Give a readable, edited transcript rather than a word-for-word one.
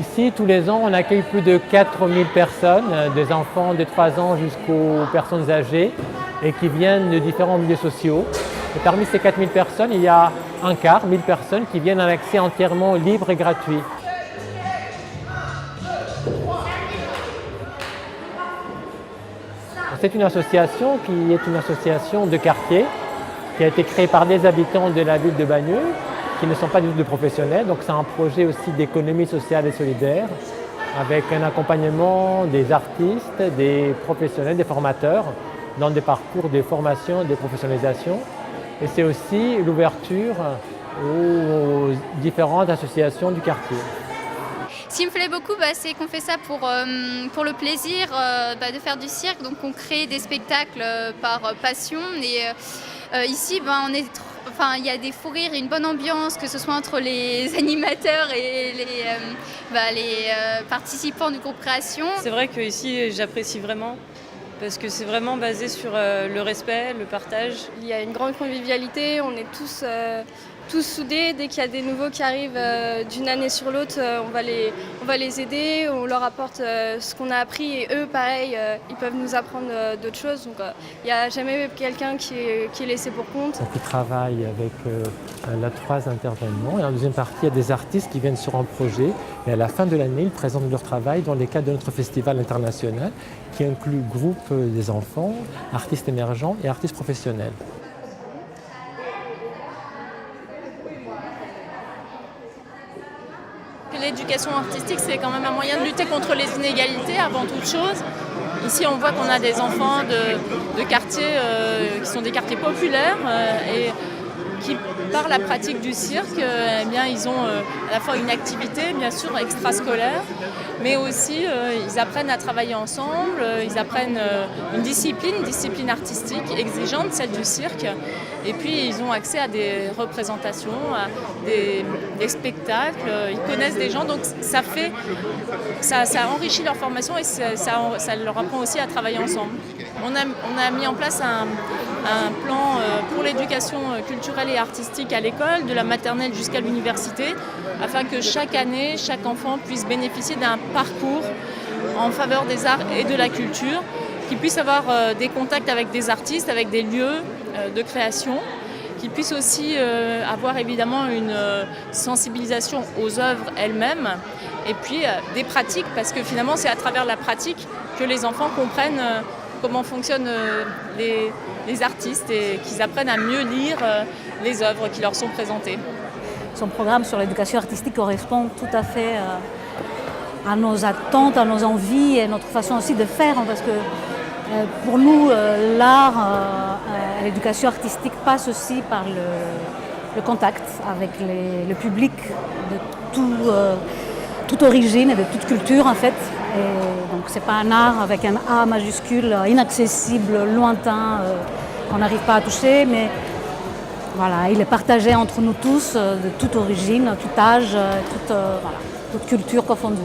Ici, tous les ans, on accueille plus de 4000 personnes, des enfants de 3 ans jusqu'aux personnes âgées et qui viennent de différents milieux sociaux. Et parmi ces 4000 personnes, il y a un quart, 1000 personnes, qui viennent en accès entièrement libre et gratuit. C'est une association qui est une association de quartier qui a été créée par des habitants de la ville de Bagneux qui ne sont pas du tout de professionnels. Donc c'est un projet aussi d'économie sociale et solidaire avec un accompagnement des artistes, des professionnels, des formateurs dans des parcours de formation et de professionnalisation. Et c'est aussi l'ouverture aux différentes associations du quartier. Ce qui me plaît beaucoup, c'est qu'on fait ça pour le plaisir de faire du cirque. Donc on crée des spectacles par passion. Et ici, il y a des fous rires et une bonne ambiance, que ce soit entre les animateurs et les participants du groupe Création. C'est vrai qu'ici, j'apprécie vraiment parce que c'est vraiment basé sur le respect, le partage. Il y a une grande convivialité, on est tous soudés. Dès qu'il y a des nouveaux qui arrivent d'une année sur l'autre, on va les aider, on leur apporte ce qu'on a appris et eux, pareil, ils peuvent nous apprendre d'autres choses. Donc il n'y a jamais quelqu'un qui est laissé pour compte. On travaille avec 3 intervenants et en deuxième partie, il y a des artistes qui viennent sur un projet et à la fin de l'année, ils présentent leur travail dans le cadre de notre festival international qui inclut groupe des enfants, artistes émergents et artistes professionnels. L'éducation artistique, c'est quand même un moyen de lutter contre les inégalités avant toute chose. Ici, on voit qu'on a des enfants de quartiers qui sont des quartiers populaires et qui, par la pratique du cirque, ils ont à la fois une activité, bien sûr, extrascolaire, mais aussi ils apprennent à travailler ensemble, ils apprennent une discipline artistique exigeante, celle du cirque, et puis ils ont accès à des représentations, à des spectacles, ils connaissent des gens, donc ça enrichit leur formation et ça leur apprend aussi à travailler ensemble. On a mis en place un plan pour l'éducation culturelle et artistique à l'école, de la maternelle jusqu'à l'université, afin que chaque année, chaque enfant puisse bénéficier d'un parcours en faveur des arts et de la culture, qu'il puisse avoir des contacts avec des artistes, avec des lieux de création, qu'il puisse aussi avoir évidemment une sensibilisation aux œuvres elles-mêmes, et puis des pratiques, parce que finalement c'est à travers la pratique que les enfants comprennent comment fonctionnent les artistes et qu'ils apprennent à mieux lire les œuvres qui leur sont présentées. Son programme sur l'éducation artistique correspond tout à fait à nos attentes, à nos envies et notre façon aussi de faire, parce que pour nous, l'art, l'éducation artistique passe aussi par le contact avec le public de toute origine et de toute culture en fait. Et donc c'est pas un art avec un A majuscule, inaccessible, lointain, qu'on n'arrive pas à toucher, mais voilà, il est partagé entre nous tous, de toute origine, tout âge, toute culture confondue.